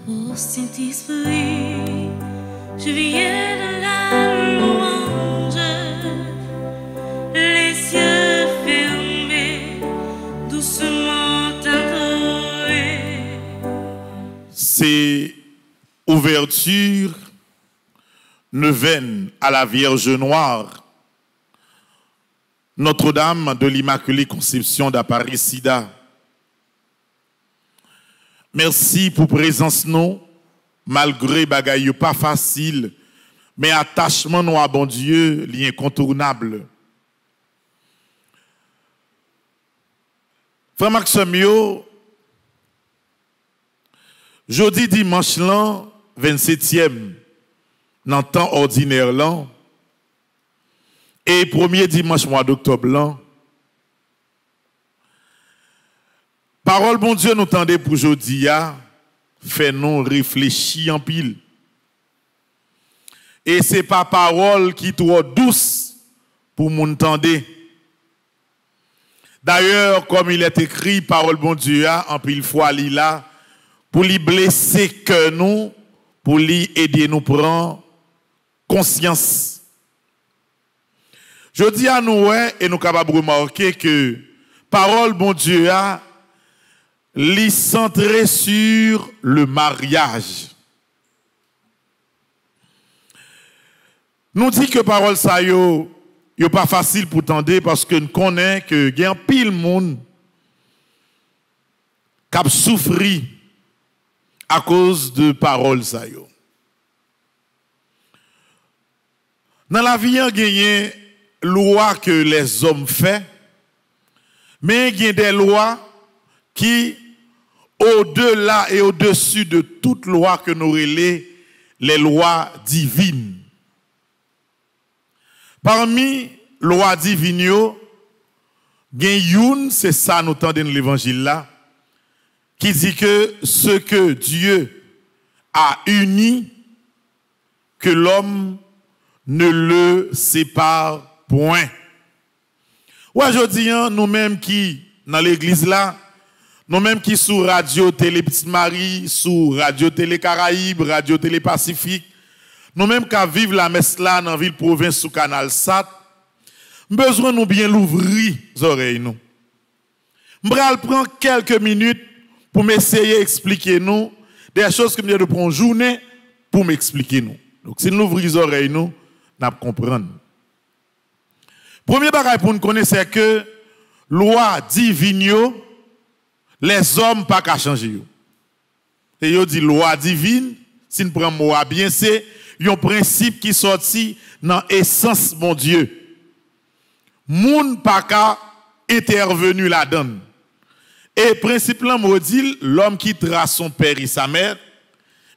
Ô Saint-Esprit, je viens de la louange, les yeux fermés, doucement adorés. C'est ouverture neuvaine à la Vierge Noire, Notre-Dame de l'Immaculée Conception d'Aparicida. Merci pour présence nous, malgré bagaille pas facile, mais attachement nous à bon Dieu, l'incontournable. Frère Maxime, jeudi dimanche là, 27e, dans le temps ordinaire là, et premier dimanche mois d'octobre là, parole bon Dieu nous tendez pour aujourd'hui, fait nous réfléchir en pile. Et c'est pas parole qui trop douce pour nous entendre. D'ailleurs, comme il est écrit, parole bon Dieu en pile fois là pour lui blesser que nous, pour lui aider nous prendre conscience. Je dis à nous et nous capables de remarquer que parole bon Dieu li centré sur le mariage. Nous dit que parole ça yo pas facile pour tendre parce que nous connaissons que y a pile monde qui a souffri à cause de parole ça yo. Dans la vie, il y a des lois que les hommes font, mais il y a des lois qui, au-delà et au-dessus de toute loi que nous relais, les lois divines. Parmi les lois divines, il y a une, c'est ça nous entendons dans l'évangile là, qui dit que ce que Dieu a uni, que l'homme ne le sépare point. Ouais, je dis, nous-mêmes qui, dans l'église là, nous-mêmes qui sur Radio Télé Petite Marie, sur Radio Télé Caraïbes, Radio Télé Pacifique, nous-mêmes qui vivons la messe là dans la ville province sous Canal Sat, besoin nous bien l'ouvrir les oreilles nous. M'bral prend quelques minutes pour m'essayer d'expliquer nous des choses que nous devons prendre une journée pour m'expliquer nous. Donc si nous ouvrons les oreilles nous, nous comprendre. Premier bagage pour nous connaître c'est que loi divine les hommes pas qu'à changer. Et yo dit loi divine, si nous prenons mot bien c'est un principe qui sorti dans essence mon Dieu. Moun pas qu'à intervenu là-dedans. Et principe là me dit l'homme quittera son père et sa mère,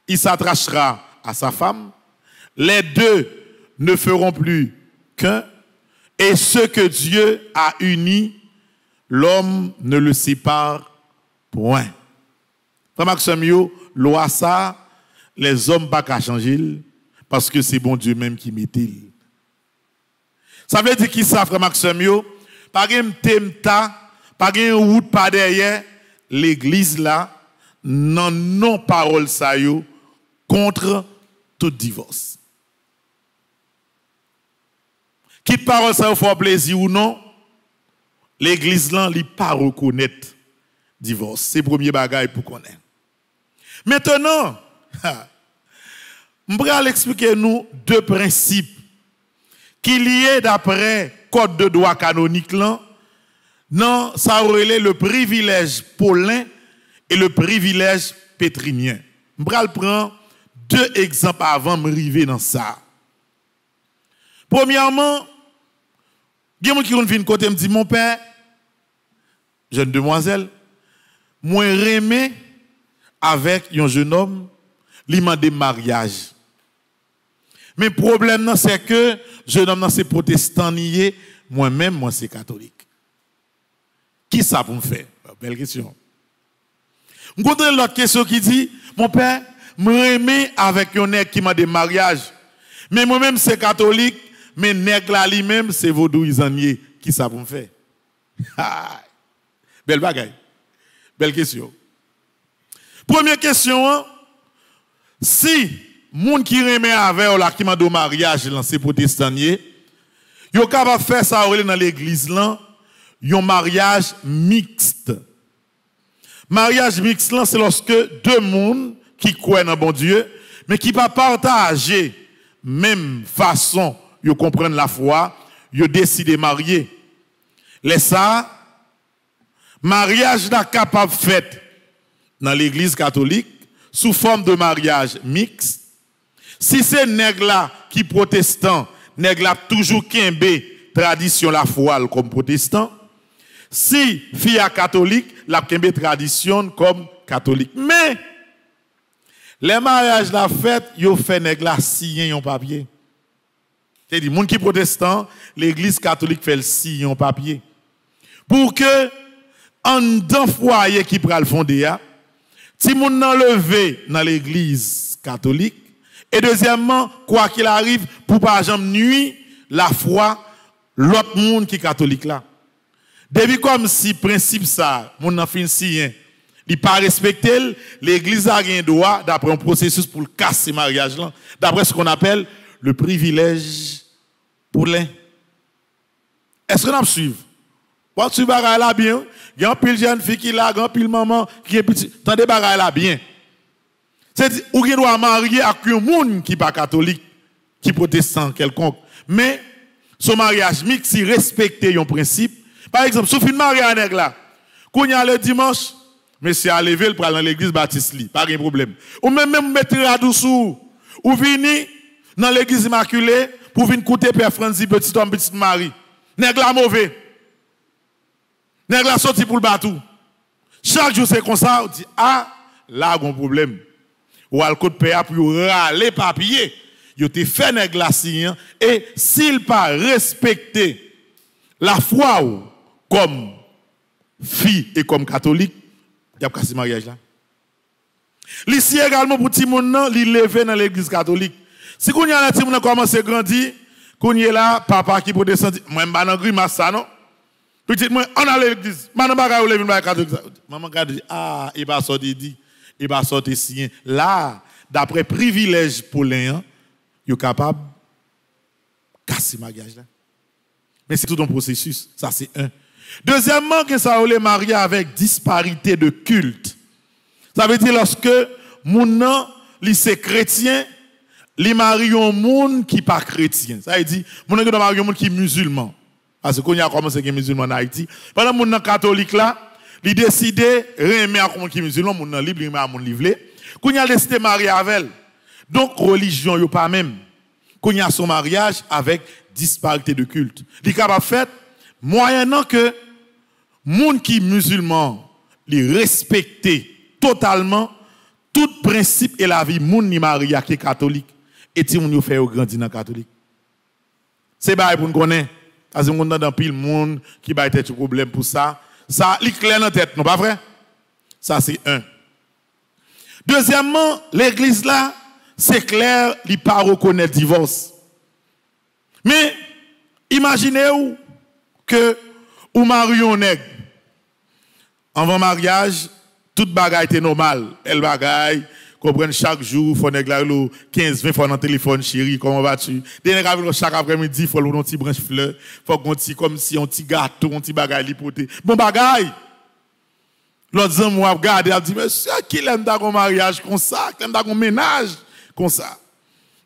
il s'attachera à sa femme, les deux ne feront plus qu'un, et ce que Dieu a uni, l'homme ne le sépare point. Frère Maxime, loi ça, les hommes pas qu'à changer, parce que c'est bon Dieu même qui met-il. Ça veut dire qui ça, frère Maxime, pas un temta, pas une route par derrière, l'église là, non parole ça contre tout divorce. Qui parole ça faut plaisir ou non, l'église là li pas reconnaître divorce. C'est le premier bagage pour connaître. Maintenant, je vais expliquer nous deux principes qui liés d'après code de droit canonique là, non, ça relève le privilège paulin et le privilège pétrinien. Je vais prendre deux exemples avant de m'arriver dans ça. Premièrement, il y a quelqu'un qui vient côté me dit mon père, jeune demoiselle, moi remé avec un jeune homme, il m'a demandé mariage. Mais le problème c'est que jeune homme c'est protestant nié, moi-même moi c'est catholique. Qui ça pour me faire? Belle question. Je connais l'autre question qui dit mon père me remé avec un nègre qui m'a demandé mariage. Mais moi-même c'est catholique. Mais nègre là lui-même, c'est vaudou isanier. Qui ça pour me faire? Belle bagaille. Belle question. Première question, Si moun qui remet avec là qui m'a de mariage là c'est protestant yo capable faire ça dans l'église là un mariage mixte. Mariage mixte là c'est lorsque deux mondes qui croient dans bon Dieu mais qui pas partager même façon yo comprendre la foi, yo décider marier. Les ça mariage n'est capable fait dans l'église catholique sous forme de mariage mixte. Si c'est nèg là qui protestant, nèg là toujours kembe tradition la foi comme protestant. Si fille catholique, la kembe tradition comme catholique. Mais les mariages la fête, yo fait nèg là signer un papier. C'est-à-dire moun qui protestant, l'église catholique fait le signer un papier. Pour que en dans foyer qui pral fonder a, si moun nan levé dans l'église catholique et deuxièmement quoi qu'il arrive pour pas jamais nuire la foi l'autre monde qui catholique là. Depuis comme si principe ça moun nan fin sien, il pas respecté l'église a rien droit d'après un processus pour casser mariage là, d'après ce qu'on appelle le privilège pour l'un. Est-ce qu'on a suivre? Quand tu bagaille là bien, il y a un pile jeune fille qui là, un pile maman qui est petit, tendez bagaille là bien. C'est ou qui doit marier avec un monde qui pas catholique, qui protestant quelconque. Mais son mariage mixte, si respecter un principe. Par exemple, si vous mariez un nègre là, quand il y a le dimanche, monsieur a levé le dans l'église baptiste li, pas de problème. Ou même mettre à dessous, ou venir dans l'église immaculée pour venir écouter Père Franzi, petit homme, petite Marie. Nègre là mauvais. Nèg la sorti pour le bateau. Chaque jour c'est comme ça, on dit ah, là il y a un problème. Ou al code PA pour râler papier. Yo te fait nèg la signer et s'il pas respecter la foi ou, comme fille et comme catholique, il y a pas ce mariage là. Ici également pour ti moun nan, li levé dans l'église catholique. Si qu'on y a ti moun commencé grandir, qu'on y est là papa qui peut descendre, moi m'ba nan grimace ça non. Petite moi on a l'église, maman bagay ou levé catholique. Maman garde ah, il va sortir dit, il va sortir signer. Là, d'après privilège pour l'un, il est capable casser mariage là. Mais c'est tout un processus, ça c'est un. Deuxièmement, que ça on marié avec disparité de culte. Ça veut dire lorsque moun nan li c'est chrétien, li marie un monde qui pas chrétien. Ça veut dire moun nan doit marier un monde qui musulman. Parce que quand il a commencé à être musulman en Haïti, pendant que les catholiques là, ils décident de remettre à un musulman, moun nan libre, remettre à moun livre. Quand il a décidé de marier avec elle. Donc religion yo pas même. Quand il y a son mariage avec disparité de culte. Il est capable de faire moyennant que moun qui musulman li respecter totalement tout principe et la vie moun ni maria qui est catholique et ti moun yo fait grandir dans catholique. C'est bail pour nous connaître. Parce qu'on a dans pile monde qui va être un problème pour ça. Ça, il clair dans la tête, non pas vrai? Ça, c'est un. Deuxièmement, l'église là, c'est clair, il ne pas reconnaître le divorce. Mais, imaginez-vous que ou marion nègre. Avant mariage, toute bagaille était normale. Elle bagaille, comprendre chaque jour, faut nèg la 15-20 fois dans téléphone chérie, comment vas-tu? Dès nèg chaque après-midi, faut un petit branche fleur, faut qu'on petit comme si un petit gâteau, un petit bagaille lipoté. Bon bagaille. L'autre jour moi regarder, elle dit monsieur qui l'aime dans un mariage comme ça, qui l'aime dans un ménage comme ça.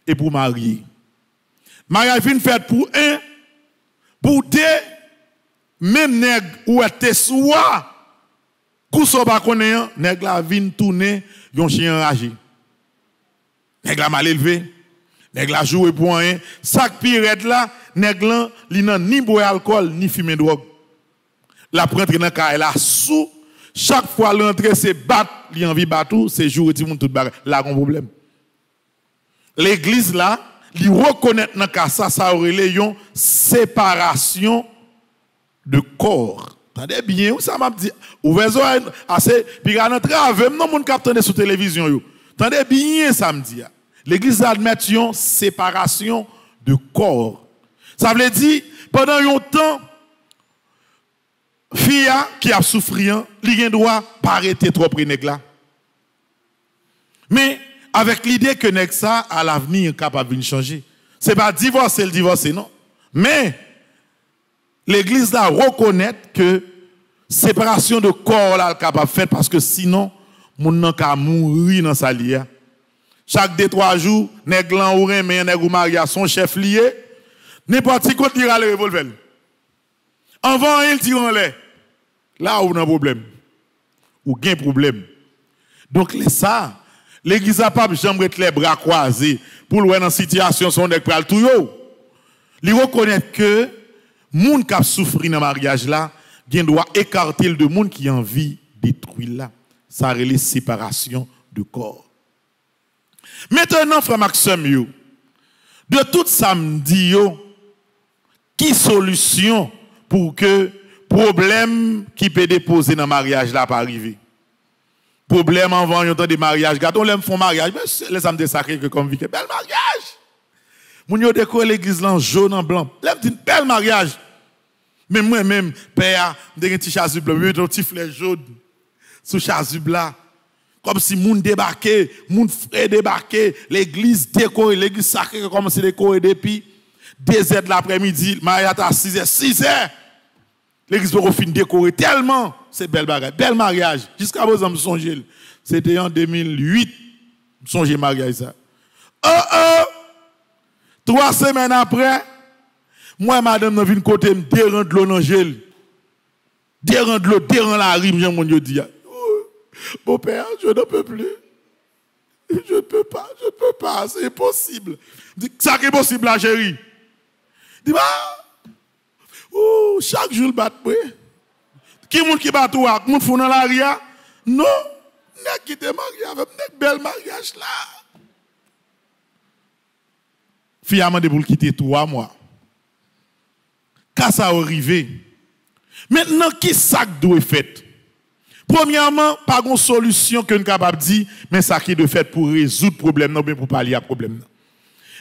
Et pour marier. Mariage fin fait pour un, pour deux, même nèg ou était soit Kouso ba konnen, nèg la vin tourner yon chien enragé. Nèg la mal élevé, nèg la joué pour rien, sac pirate là, nèg lan li nan ni boire alcool ni fumer drogue. La prendre dans ka la sous, chaque fois l'entrée c'est battre, li envie batou, c'est jour ti moun tout bagarre. Là gon problème. L'église là, li reconnaître dans ka ça aurait yon séparation de corps. Attendez bien, ça m'a dit, ouvrez-vous assez, puis à notre travail, non, mon capteur sur télévision. Attendez bien, ça me dit. L'église admet une séparation de corps. Ça veut dire, pendant un temps, fille qui a souffert, il ne doit pas arrêter trop près de là. Mais, avec l'idée que ça à l'avenir capable de changer. C'est pas divorcer le divorcer non. Mais l'église là reconnaît que séparation de corps là capable de faire parce que sinon mon nan ka mourir dans sa lié. Chaque 2-3 jours, nèg lan ou ren mais nèg ou maria son chef lié, n'importe qui tire le revolver. Avant il tire en l'air. Là où on a un problème. Ou gain problème. Donc ça, l'église a pas jamais mettre les bras croisés pour le dans situation son nèg pral tout yo. Li reconnaître que moun qui souffre dans mariage là, gen doit écarter de moun qui envie détruire là. Ça relève séparation de corps. Maintenant, frère Maxime, de tout samedi, qui solution pour que problème qui peut déposer dans le mariage là pas arriver? Problème avant un temps de mariage, gâteau l'aime font mariage, mais les samedis sacrés que comme vie, bel mariage. Moun yo décore l'église là en jaune en blanc. L'aime dit bel mariage. Mais moi même père, de un petit chasuble blanc, un petit flèche jaune sous chasuble là. Comme si moun débarqué, moun frère débarqué, l'église décorée, l'église sacrée comme si décorée depuis 2h de l'après-midi, mariage à 6h. L'église pour fin décorée tellement, c'est bel bagage, bel mariage. Jusqu'à présent, je songe. C'était en 2008, je songe mariage ça. 3 semaines après, moi madame n'a venu côté me dérange de l'eau dans gel. Dérange de l'eau, dérange la rime, j'ai mon Dieu dit. Mon père, je ne peux plus. Je ne peux pas, c'est impossible. Ça qui est possible, la chérie. Dis chaque jour, le bat, oui. Qui est-ce qui bat toi? Qui est-ce qui dans la ria? Non, n'est qui te marié avec un bel mariage là. Fille a demandé pour quitter 3 mois. Quand ça arrivé, maintenant, qui ça doit faire? Premièrement, pas de solution que nous sommes capables de dire, mais ça qui est de fait pour résoudre le problème, non, mais pour pallier à problème.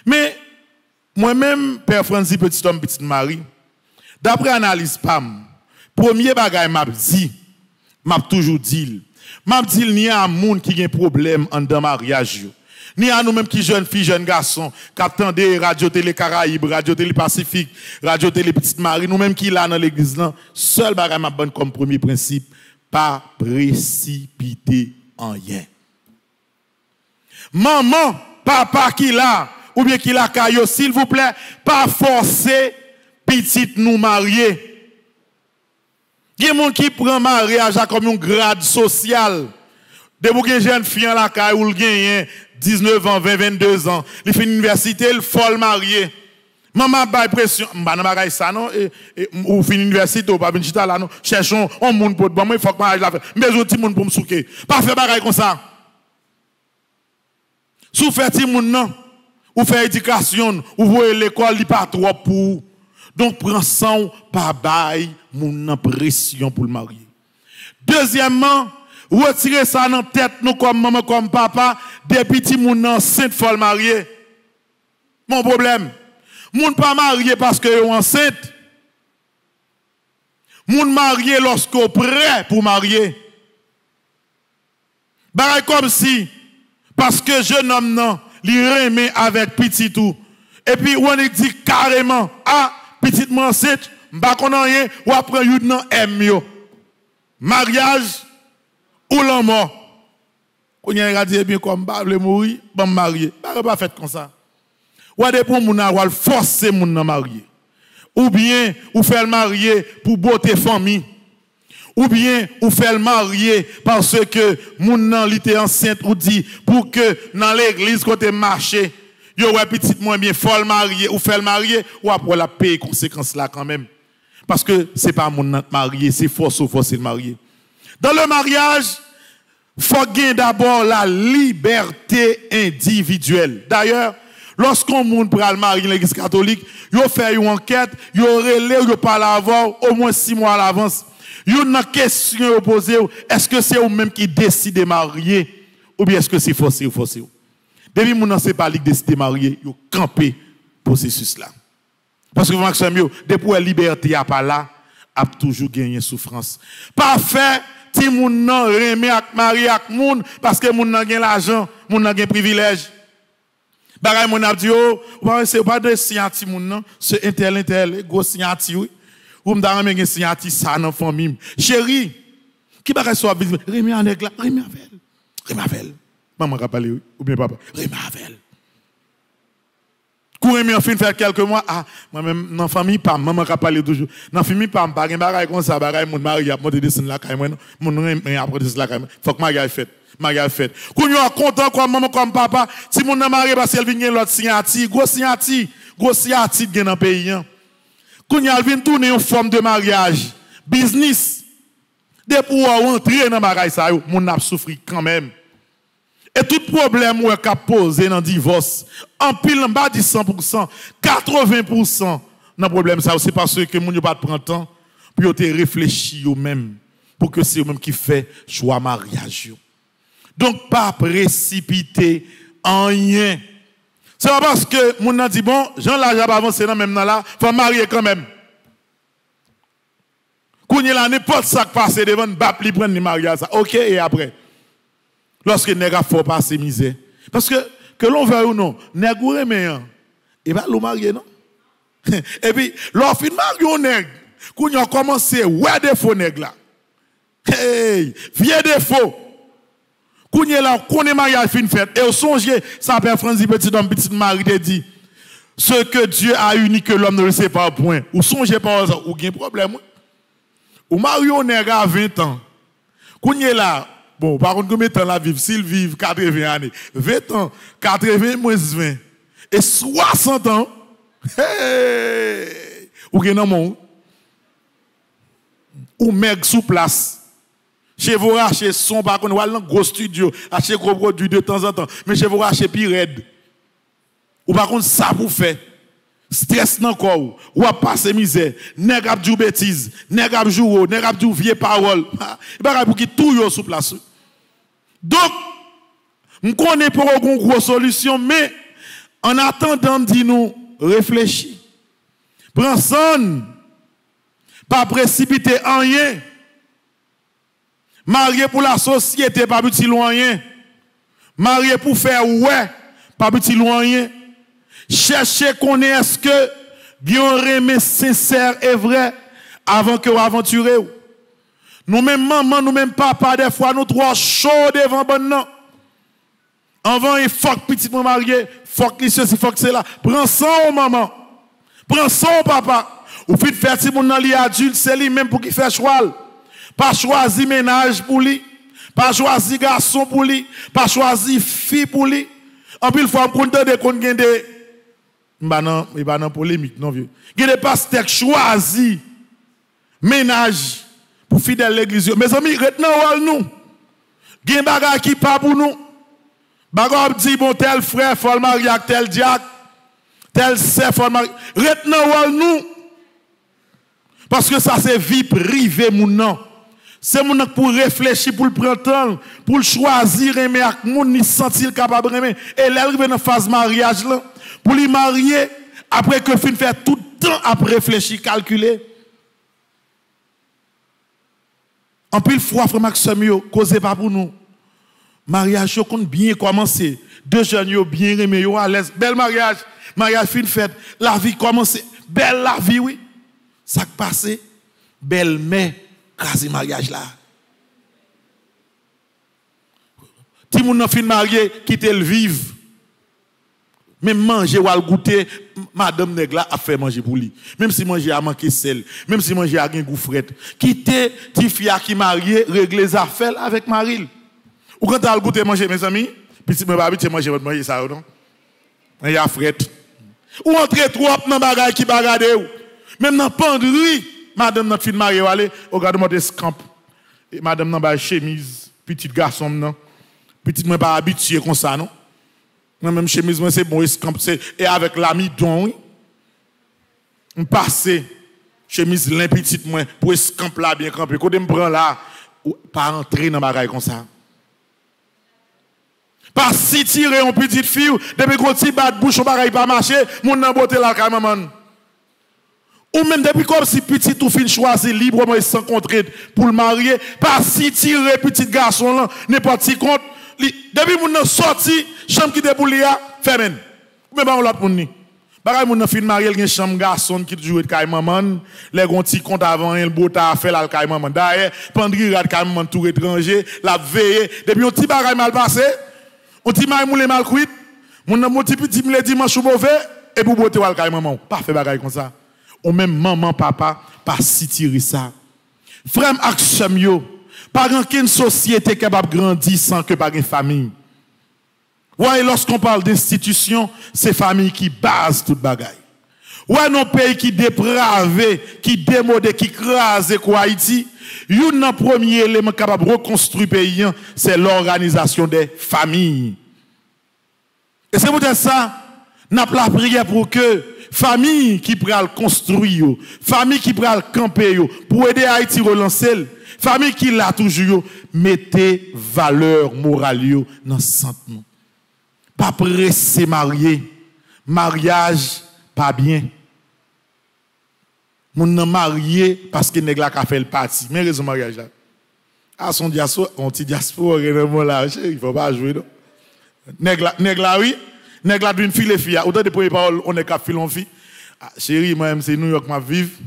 Mais, moi-même, Père Franzi, petit homme, petite Marie, d'après analyse PAM, premier bagage m'a dit, m'a toujours dit, il y a un monde qui a un problème en dans mariage. Ni à nous-mêmes qui jeunes filles, jeunes garçons, qui attendent Radio Télé Caraïbes, Radio Télé Pacifique, Radio Télé Petite Marie, nous-mêmes qui là dans l'église, seul bagage m'a bonne comme premier principe, pas précipiter en rien. Maman, papa qui là, ou bien qui là caillou, s'il vous plaît, pas forcer petite nous marier. Il y a des gens qui prennent mariage comme un grade social. De vous une jeune fille la caille ou gagne 19 ans, 20, 22 ans, il fait l'université, il faut marier. Maman a pression, je ça non ou fin université ou pas venir là non, cherchons un monde pour moi il faut que mariage la faire. Mais autres monde pour me souquer. Pas faire bagaille comme ça. Sou faire ti monde non, ou faire éducation, ou voir l'école li pas trop pour. Donc prends sang pas bail moun pression pour le marier. Deuxièmement, retirer ça dans tête nous comme maman comme papa, des petits moun enceinte faut le marier. Mon problème moun pas marié parce que sont enceinte. Moun marié lorsqu'on prêt pour marier. Pareil comme si parce que jeune homme non, li remet avec petit tout. Et puis on dit carrément petite enceinte, m'pa connait rien ou après yon nan aime yo. Mariage ou la mort. On y a dit bien comme ba vle mourir, bon marié. Pas fait comme ça. Ou de pour moun a forcer moun nan marier. Ou bien ou faire le marier pour beauté famille. Ou bien ou faire le marier parce que moun nan li te enceinte ou dit pour que dans l'église côté marché, yo ouais petite moins bien faut le marier ou faire le marier ou après la payer conséquences là quand même. Parce que c'est pas moun nan marier, c'est forcer le marier. Dans le mariage, faut gagner d'abord la liberté individuelle. D'ailleurs, lorsqu'on moun pral marier l'église catholique, yo fait une enquête, yo relé, yo parle avant au moins 6 mois à l'avance. Yo une question posée, est-ce que c'est vous même qui décide de marier ou bien est-ce que c'est forcé ou forcé? Depuis moun nan c'est pas li décide de marier, yo camper processus là. Parce que Maxime yo, depuis la liberté a pas là, a toujours gagné souffrance. Pas fait ti moun nan remet ak mari ak moun parce que moun nan gen l'argent, moun nan gen privilège. Bagay moun ap di yo, c'est pas de signati moun nan, c'est intel, gros signati oui. Ou m'da reme gen signati ça nan famille. Chéri, qui bagay so ap di, Rémi anèg la, Rémi Avel. Maman ka parler ou bien papa, Rémi Avel. Kou Rémi en fin faire quelques mois, moi même dans famille pas maman ka parler toujours. Dans famille pas gen bagay comme ça, bagay moun mari a monter descendre la kay moi, moun Rémi après descendre la kay. Faut que mariage fait. Mariage fait. Kou yo content comme maman comme papa, si moun nan marié parce qu'elle vinn gen l'autre signati, gros signati gen dans pays. Kou yo vinn tourner une forme de mariage, business. De pour entrer dans bagay ça yo, moun n'a souffri quand même. Et tout problème ou qu'a posé dans divorce, en pile en bas de 100%, 80% dans problème ça c'est parce que moun yo pas prendre temps pour te réfléchir eux même pour que c'est eux même qui fait choix mariage yo. Donc pas précipiter en rien. C'est pas parce que moun a dit bon, Jean là j'ai pas avancé dans même là, faut marier quand même. Kounye là n'importe ça qui passe devant bap li prendre le mariage ça. OK et après. Lorsque nèg a faut passer misère. Parce que l'on veut ou non, nèg ou remen, et va le marier non. Et puis l'on fin marier on nèg, kounye a commencé ouais défaut nèg là. Hey, vieux défaut. Kounye là connaît mariage fin fait et au songer ça père Franzi petit homme petit mari te dit ce que Dieu a uni que l'homme ne le sépare point. Ou songez pas ça ou gen problème. Ou mari on nèg à 20 ans. Kounye là bon, par contre, combien de temps la vivre? S'il vit 80 années, 20 ans, 80 moins 20, et 60 ans, hey, ou gen nan moun, ou meg sous place. Chez vous racheter son, par contre, ou al nan gros studio, acheter gros produit de temps en temps, mais chez vous racheter pi red. Ou par contre, ça vous fait. Stress nan corps, ou a passer misère, nèg ap djou bêtise, nèg ap jou, nèg ap djou vieux parole. Bagay pour ki tout yo sous place. Donc, on connaît pour une grosse solution, mais en attendant, dis-nous, réfléchis. Prends son, pas précipiter en rien. Marié pour la société, pas petit loin. Marié pour faire ouais, pas petit loin. Cherchez qu'on est est-ce que bien remet sincère et vrai avant que vous aventurez. Nous-mêmes maman, nous-mêmes papa, des fois nous trois chauds devant bon non. Avant il faut que petit marié, faut que ceci, faut que c'est là. Prends son maman. Prends son papa. Ou fit faire si mon ali adulte, c'est lui même pour qu'il fait choix. Pas choisir ménage pour lui, pas choisir garçon pour lui, pas choisir fille pour lui. En plus, il faut compter de qu'on gagne des il va dans polémique non vieux. Il y a des pasteurs qui choisissent ménage pour fidèles l'église. Mes amis, retenons nous. Il y a des bagages qui pas pour nous. Bagage dit bon tel frère faut le marier avec tel diacre, tel sœur faut le marier. Retenons nous. Parce que ça c'est vie privée mon nom. C'est mon pour réfléchir, pour le prendre temps, pour le choisir aimer avec moun ni sentir capable aimer et l'arriver dans phase mariage là. Pour les marier, après que fin fait tout le temps à réfléchir, calculer. En pile fois, frère Maxime, causez pas pour nous. Mariage, compte bien commencer. Deux jeunes bien aimés, à l'aise. Bel mariage. Mariage fin fait. La vie commence. Belle la vie, oui. Ça qui passe. Belle mais, quasi mariage là. Si moun nan fin marié, quitte le vivre. Même manger ou al goûter, madame Negla a fait manger pour lui. Même si manger a manqué sel, même si manger a un goût fret. Quitter ti fille qui marié, régler les affaires avec Maril. Ou quand tu as goûté manger mes amis, petit me pas habitué manger votre manger ça non. Il y a fret. Ou entrer trop dans bagay qui bagade ou. Même dans penderie, madame notre fille mariée aller, regarde moi des scamp. Et madame nan ba chemise, petit garçon non. Petit moi pas habitué comme ça non. Moi même chemise moi c'est bon et avec l'amidon oui. On passe chemise lin petite moi pour escamp là bien camper. Quand me prend là pas entrer dans bagaille comme ça. Pas si tirer une petite fille depuis qu'on ti bat bouche bagaille pas marcher, mon nan beauté là quand maman. Ou même depuis comme si petit tout fin choisir librement et sans contrainte pour le marier, pas si tirer petit garçon là n'importe qui compte depuis moun nan sorti, chambre qui déboule ya, fermen. Mais pas l'autre moun ni. Bagay moun nan fin marié gen chambre garçon qui joue de kay maman, les gon ti compte avant le bota fait la kay maman. D'ailleurs, pendri rad kay maman tout étranger, la veille, depuis un petit bagay mal passé, on ti may moule mal cuit, moun nan moti petit le dimanche mauvais et pour boter wal kay maman. Pas fait bagay comme ça. Ou même maman papa pas si tirer ça. Frère action yo, pas aucune société capable de grandir sans que pas une famille. Ouais, lorsqu'on parle d'institution, c'est famille qui base toute bagaille. Ouais, nos pays qui dépravés, qui démodés, qui crasent quoi Haïti, un premier élément capable de reconstruire le pays, c'est l'organisation des familles. Et c'est pour ça, nous avons la prière pour que famille qui pral construire, famille qui pral camper, pour aider Haïti à relancer, famille qui l'a toujours, mettez valeur morale dans le centre. Pas pressé marier. Mariage, pas bien. Moun nan marié parce que nèg la ka fait le parti. Mais raison mariage là. Ah son diaspora, on ti diaspora vraiment là, il faut pas jouer non. Nèg la oui, nèg la d'une fille les filles. Autant de premières paroles, on est cap fille en fille. Ah, chérie, moi même c'est New York m'a vivre.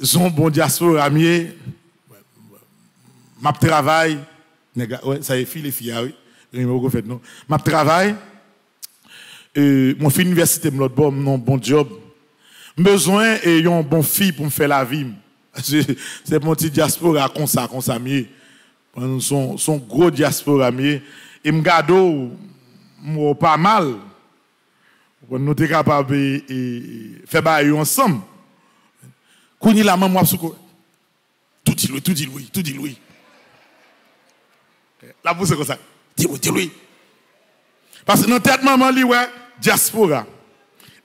Son bon diaspora mieux. M'a travail, nèg ouais, ça est fille les filles oui. Je travaille, mon fils université, mon bon job. Besoin et un bon fille pour me faire la vie. C'est mon petit diaspora comme ça mieux. Son gros diaspora mieux. Et me garde pas mal. Nous sommes capables de faire bailler ensemble. Quand il a maman tout dit oui. La bouche c'est comme ça. Dis-lui. Parce que dans tête maman li ouais diaspora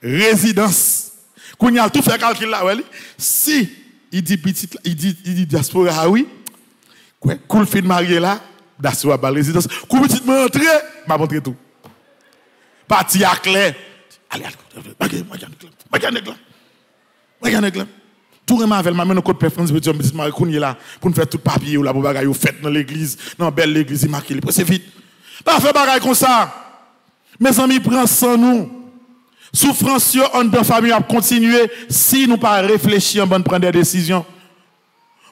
résidence qu'on y a tout fait calcul là ouais si il dit petite il dit diaspora ah oui quoi cool fin marié là diaspora ba résidence cool petite m'entrer m'a montré tout parti à clair allez tout remarque avec ma code préférence petit mari qu'on y là pour faire tout papier ou la pour bagaille ou fête dans l'église dans belle l'église marqué c'est vite. Pas faire bagaille comme ça. Mes amis, prennent sans nous. Souffrance en dans famille a continuer si nous pas réfléchir avant de prendre des décisions.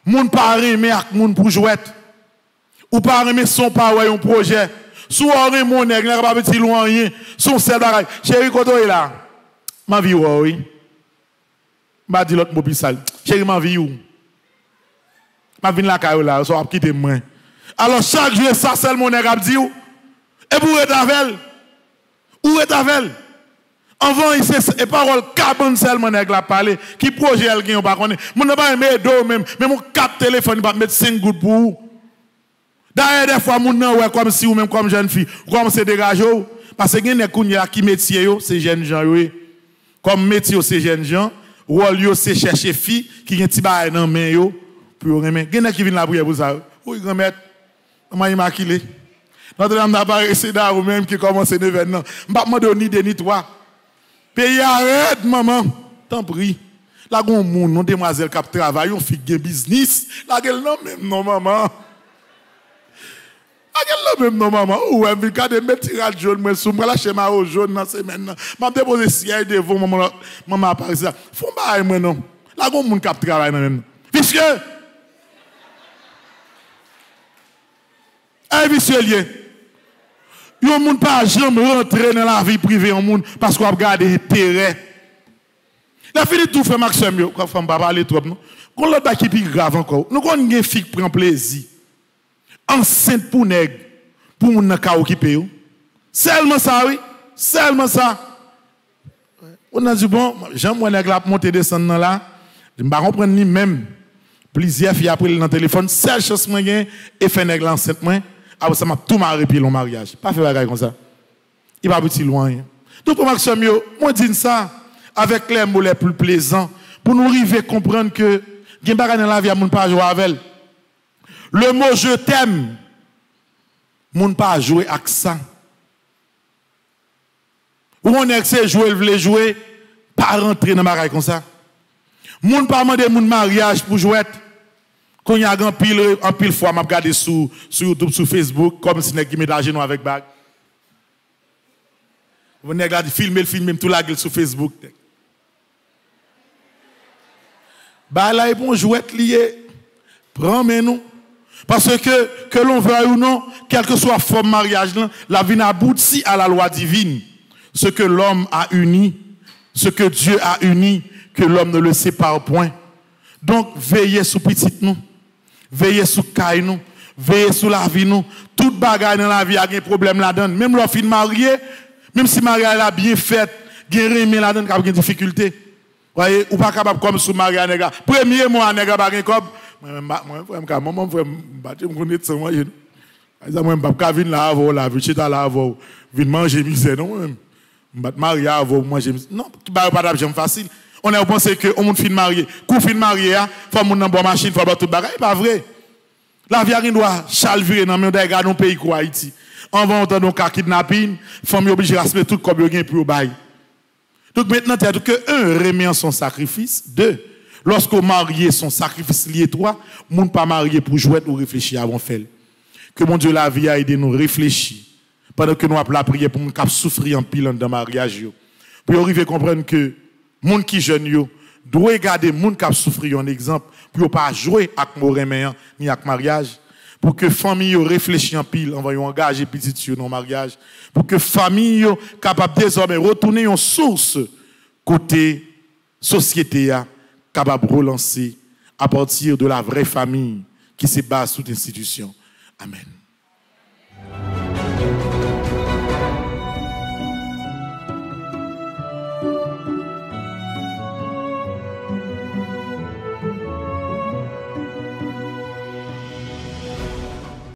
Moun pas aimer ak moun pour jouer. Ou pas aimer son pas ouais un projet. Sou aimer mon nèg n'a pas petit loin rien. Son seul bagaille. Chéri koto est là. Ma vie oui. Ba di l'autre mot plus sale. Chéri ma vie ou. Ma vinn la caillou là, so a quitter moi. Alors chaque jour ça seul mon nèg a dit ou. Et pour Etavel, où Etavel? Avant, il c'est parole cabane seulement nèg la parler. Qui projet elle gagne pas connaît. Mon n'a pas aimer do même, mais mon cap téléphone pas mettre 5 gouttes pour vous. D'ailleurs des fois mon nan ouais comme si ou même comme jeune fille, comme c'est dégagé parce que gen kounya qui métier yo, c'est jeunes gens yo. Comme métier c'est jeunes gens, rôle yo c'est chercher fille qui gen ti bail dans main yo pour remet. Gen qui vinn la prière pour ça. Oui grand-mère, comment immaculé. Notre-Dame n'a pas réussi ou même qui commence l'événement. Je ne vais pas demander ni toi. Pays arrête, maman. T'en prie. Là, il y a un monde, demoiselle qui travaille, on fait un business. Là, il y a non, maman. Là, il y a non, maman. Ou elle veut garder mes tirages jaunes, mais sous moi, là, chez ma jaune dans ces semaines. Je vais déposer siège devant maman. Maman apparaît ça. Faut pas moi, non. Là, il y a un monde qui travaille dans puisque. Un vicieux lié. Yon moun pas jamais rentrer dans la vie privée en monde parce qu'on a gardé intérêt. La fille tout fait Maxime yo, quand femme pas parler trop non. Qu'on l'autre qui plus grave encore. Nous connait une fille qui prend plaisir. Enceinte pour nèg, pour moun nan ka occuper yo. Seulement ça oui, seulement ça. On a dit bon, Jean moi nèg la monter descendre là, je ne pas comprendre ni même. Plusieurs filles après dans téléphone, seule chose moi gain et fait nèg enceinte moi. Ah, ça m'a tout marré puis le mariage. Pas fait bagaille comme ça. Il va petit loin. Donc pour Maxime yo, moi dis ça avec les mots les plus plaisants pour nous arriver à comprendre que gen bagaille dans la vie moun pas jouer avec. Le mot je t'aime moun pas jouer avec ça. Ou on est que jouer, veut jouer, pas rentrer dans bagaille comme ça. Moun pas demander moun mariage pour jouer. Quand il y a un pile fois, m'a regardé sur YouTube, sur Facebook, comme si nèg qui met genou avec bague. Vous venez regarder, filmer tout la gueule sur Facebook. Bah là, ils vont jouer lié. Prends-moi nous. Parce que l'on veuille ou non, quelle que soit la forme de mariage, la vie n'aboutit à la loi divine. Ce que l'homme a uni, ce que Dieu a uni, que l'homme ne le sépare point. Donc, veillez sur petit nous. Veillez sur caille nous. Veillez sur la vie nous. Toute bagaille dans la vie a un problème là-dedans. Même l'offre de marié, même si mariage a bien fait, il y a un là-dedans qui a des difficultés. Voyez, ou pas capable comme sous mariage nègre. Premier mois nègre pas gain comme moi frère battre me connaître ça moi. Ça moi pas venir là avant là, venir là avant, venir manger misère non même. Battre mariage avant manger non, pas d'argent facile. On a pensé que on monde fin marié, coup fin marié a, faut monde dans bonne machine, faut tout bagaille, pas vrai. La vie a rien doit chalvirer dans même dans un pays comme Haïti. On va entendre un kidnapping, famille obligée de respecter tout comme gain pour bail. Donc maintenant, tu as dit que un remet son sacrifice, deux, lorsqu'on marie son sacrifice lié toi, moun pas marié pour jouer ou réfléchir avant faire. Que mon Dieu la vie a aidé nous réfléchir pendant que nous avons la prière pour moun cap souffrir en pile dans le mariage yo. Pour arriver à comprendre que moun qui jeune yo doit garder moun cap souffrir un exemple pour pas jouer avec mon remet ni avec mariage. Pour que famille réfléchisse en pile, on va engager petit sur nos mariages. Pour que famille capable désormais retourner en source côté société capable de relancer à partir de la vraie famille qui se base sur l'institution. Amen.